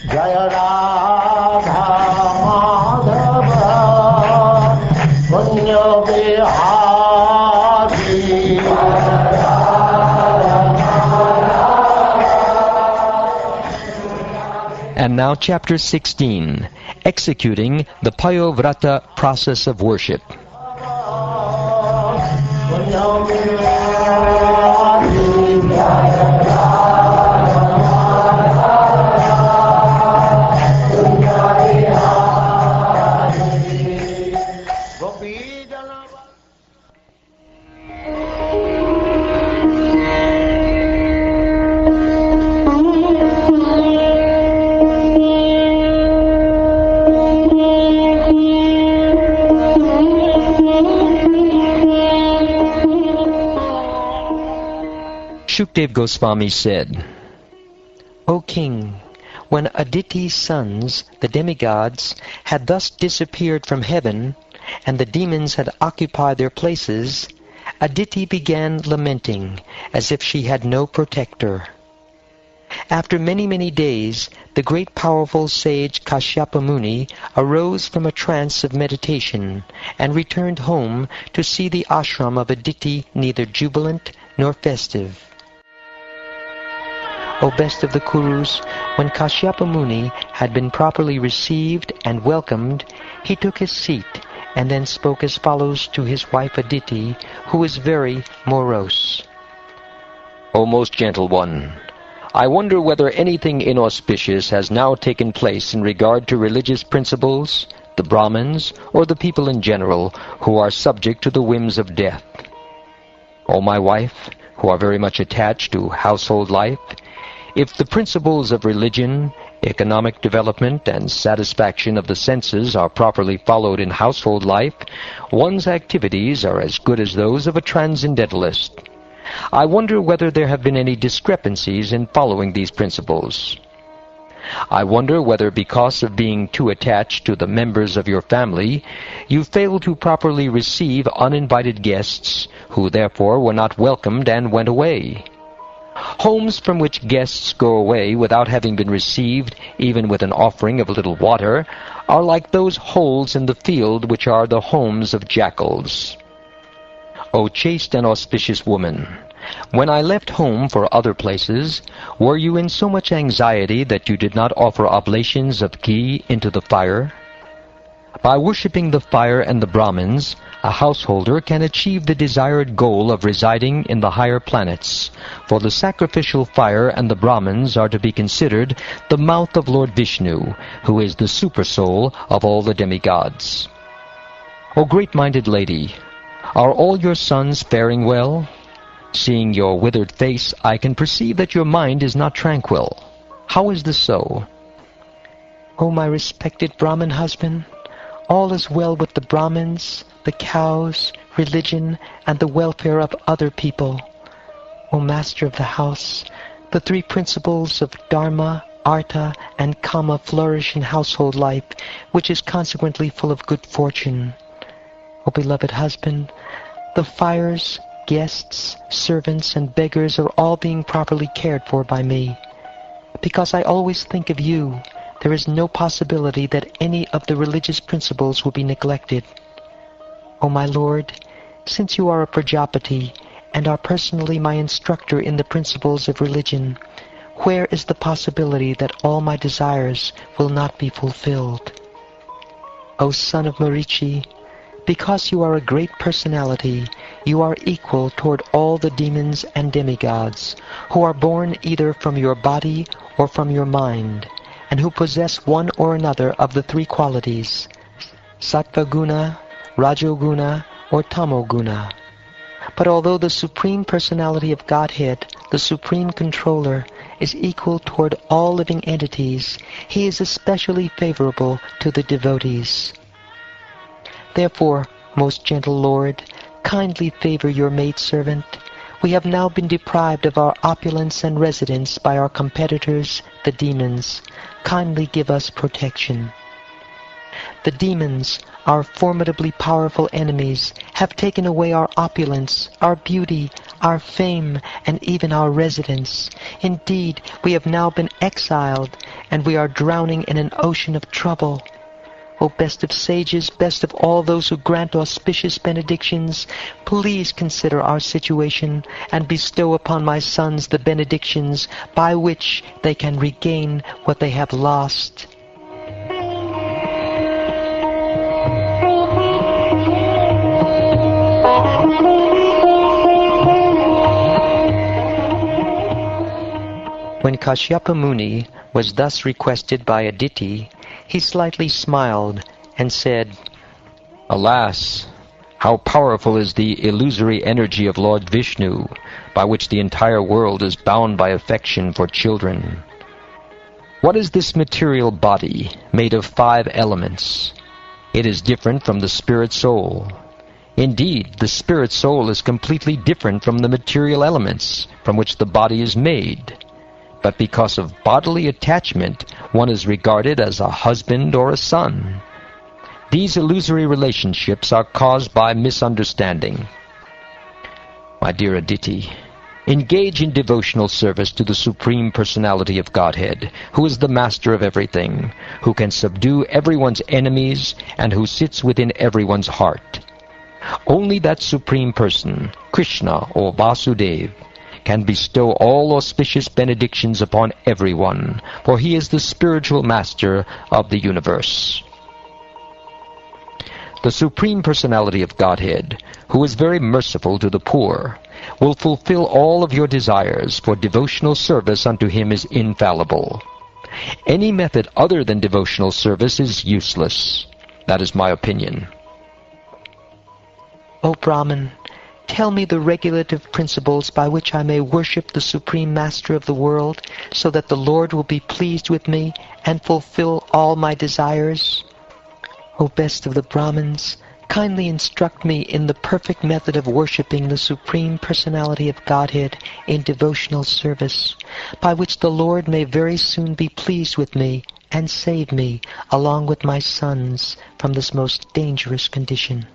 Jaya Radha Madhava Punya Vihari. And now chapter 16, executing the Payo vrata process of worship. Shukdev Goswami said, O king, when Aditi's sons, the demigods, had thus disappeared from heaven, and the demons had occupied their places, Aditi began lamenting, as if she had no protector. After many, many days, the great powerful sage Kashyapa Muni arose from a trance of meditation, and returned home to see the ashram of Aditi neither jubilant nor festive. O best of the Kurus, when Kashyapa Muni had been properly received and welcomed, he took his seat and then spoke as follows to his wife Aditi, who was very morose. O most gentle one, I wonder whether anything inauspicious has now taken place in regard to religious principles, the Brahmins, or the people in general, who are subject to the whims of death. O my wife, who are very much attached to household life, if the principles of religion, economic development, and satisfaction of the senses are properly followed in household life, one's activities are as good as those of a transcendentalist. I wonder whether there have been any discrepancies in following these principles. I wonder whether because of being too attached to the members of your family, you failed to properly receive uninvited guests, who therefore were not welcomed and went away. Homes from which guests go away without having been received, even with an offering of a little water, are like those holes in the field which are the homes of jackals. O chaste and auspicious woman, when I left home for other places, were you in so much anxiety that you did not offer oblations of ghee into the fire? By worshipping the fire and the Brahmins, a householder can achieve the desired goal of residing in the higher planets, for the sacrificial fire and the Brahmins are to be considered the mouth of Lord Vishnu, who is the supersoul of all the demigods. O great-minded lady, are all your sons faring well? Seeing your withered face, I can perceive that your mind is not tranquil. How is this so? O my respected Brahmin husband, all is well with the Brahmins, the cows, religion, and the welfare of other people. O master of the house, the three principles of Dharma, Artha, and Kama flourish in household life, which is consequently full of good fortune. O beloved husband, the fires, guests, servants, and beggars are all being properly cared for by me. Because I always think of you, there is no possibility that any of the religious principles will be neglected. O my Lord, since you are a Prajapati and are personally my instructor in the principles of religion, where is the possibility that all my desires will not be fulfilled? O son of Marichi, because you are a great personality, you are equal toward all the demons and demigods, who are born either from your body or from your mind, and who possess one or another of the three qualities, Sattva Guna, Rajoguna, or Tamoguna. But although the Supreme Personality of Godhead, the Supreme Controller, is equal toward all living entities, he is especially favorable to the devotees. Therefore, most gentle Lord, kindly favor your maidservant. We have now been deprived of our opulence and residence by our competitors, the demons. Kindly give us protection. The demons, our formidably powerful enemies, have taken away our opulence, our beauty, our fame, and even our residence. Indeed, we have now been exiled, and we are drowning in an ocean of trouble. O best of sages, best of all those who grant auspicious benedictions, please consider our situation and bestow upon my sons the benedictions by which they can regain what they have lost. When Kashyapa Muni was thus requested by Aditi, he slightly smiled and said, Alas, how powerful is the illusory energy of Lord Vishnu, by which the entire world is bound by affection for children. What is this material body made of 5 elements? It is different from the spirit soul. Indeed, the spirit soul is completely different from the material elements from which the body is made. But because of bodily attachment, one is regarded as a husband or a son. These illusory relationships are caused by misunderstanding. My dear Aditi, engage in devotional service to the Supreme Personality of Godhead, who is the master of everything, who can subdue everyone's enemies, and who sits within everyone's heart. Only that Supreme Person, Krishna or Vasudeva, can bestow all auspicious benedictions upon everyone, for he is the spiritual master of the universe. The Supreme Personality of Godhead, who is very merciful to the poor, will fulfill all of your desires, for devotional service unto him is infallible. Any method other than devotional service is useless. That is my opinion. O Brahman, tell me the regulative principles by which I may worship the Supreme Master of the world, so that the Lord will be pleased with me and fulfill all my desires. O best of the Brahmins, kindly instruct me in the perfect method of worshipping the Supreme Personality of Godhead in devotional service, by which the Lord may very soon be pleased with me and save me, along with my sons, from this most dangerous condition.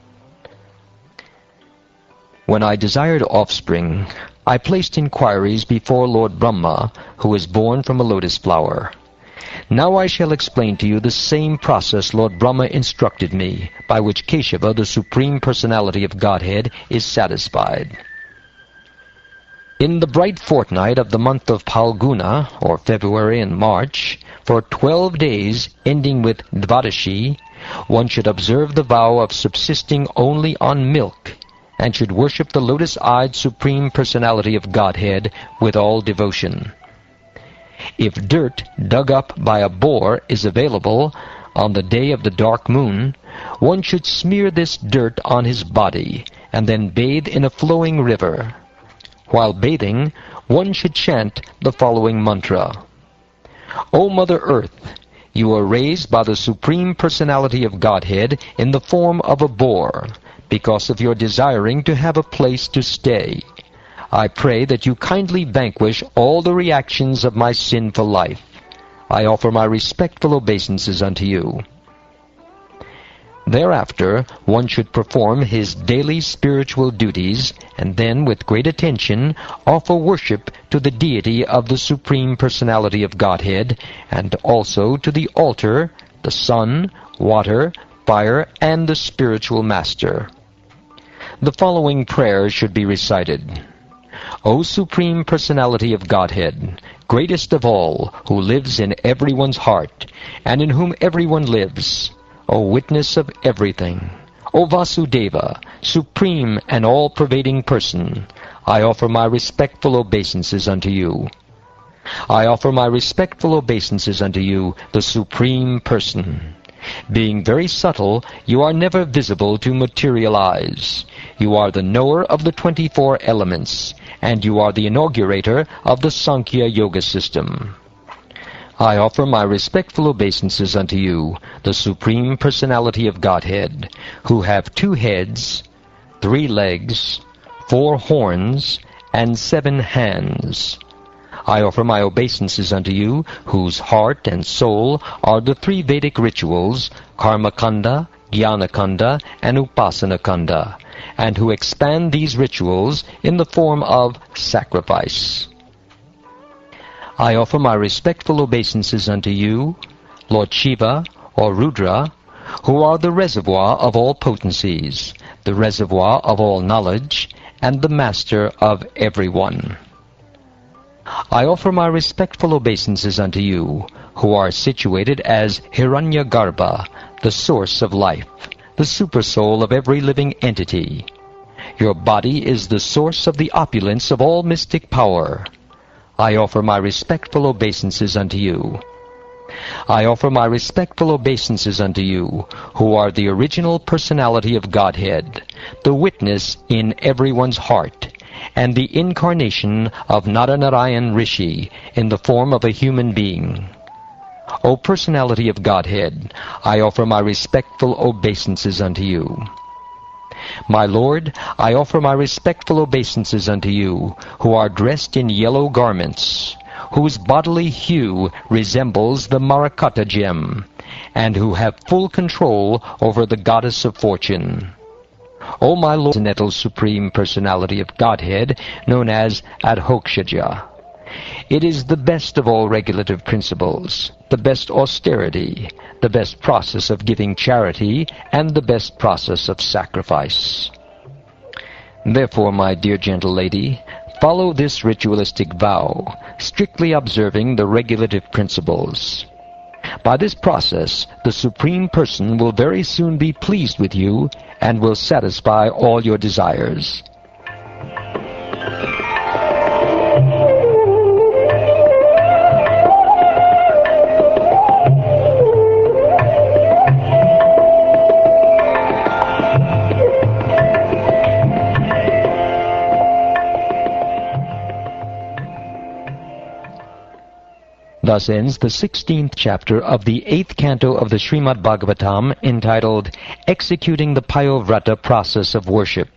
When I desired offspring, I placed inquiries before Lord Brahma, who is born from a lotus flower. Now I shall explain to you the same process Lord Brahma instructed me, by which Keshava, the Supreme Personality of Godhead, is satisfied. In the bright fortnight of the month of Phalguna, or February and March, for 12 days, ending with Dvadashi, one should observe the vow of subsisting only on milk, and should worship the lotus-eyed Supreme Personality of Godhead with all devotion. If dirt dug up by a boar is available on the day of the dark moon, one should smear this dirt on his body and then bathe in a flowing river. While bathing, one should chant the following mantra. O Mother Earth, you are raised by the Supreme Personality of Godhead in the form of a boar, because of your desiring to have a place to stay. I pray that you kindly vanquish all the reactions of my sinful life. I offer my respectful obeisances unto you. Thereafter, one should perform his daily spiritual duties, and then, with great attention, offer worship to the deity of the Supreme Personality of Godhead, and also to the altar, the sun, water, fire, and the spiritual master. The following prayers should be recited. O Supreme Personality of Godhead, greatest of all, who lives in everyone's heart, and in whom everyone lives, O witness of everything, O Vasudeva, supreme and all-pervading person, I offer my respectful obeisances unto you. I offer my respectful obeisances unto you, the Supreme Person. Being very subtle, you are never visible to material eyes. You are the knower of the 24 elements, and you are the inaugurator of the Sankhya Yoga system. I offer my respectful obeisances unto you, the Supreme Personality of Godhead, who have 2 heads, 3 legs, 4 horns, and 7 hands. I offer my obeisances unto you, whose heart and soul are the 3 Vedic rituals, Karmakanda, Jnanakanda, and Upasanakanda, and who expand these rituals in the form of sacrifice. I offer my respectful obeisances unto you, Lord Shiva, or Rudra, who are the reservoir of all potencies, the reservoir of all knowledge, and the master of everyone. I offer my respectful obeisances unto you, who are situated as Hiranyagarbha, the source of life, the supersoul of every living entity. Your body is the source of the opulence of all mystic power. I offer my respectful obeisances unto you. I offer my respectful obeisances unto you, who are the original personality of Godhead, the witness in everyone's heart, and the incarnation of Naranarayan Rishi in the form of a human being. O personality of Godhead, I offer my respectful obeisances unto you. My Lord, I offer my respectful obeisances unto you, who are dressed in yellow garments, whose bodily hue resembles the Marakata gem, and who have full control over the goddess of fortune. O my Lord, Transcendental Supreme Personality of Godhead, known as Adhokshaja. It is the best of all regulative principles, the best austerity, the best process of giving charity, and the best process of sacrifice. Therefore, my dear gentle lady, follow this ritualistic vow, strictly observing the regulative principles. By this process, the Supreme Person will very soon be pleased with you and will satisfy all your desires. Thus ends the 16th chapter of the 8th canto of the Srimad Bhagavatam, entitled Executing the Payo Vrata Process of Worship.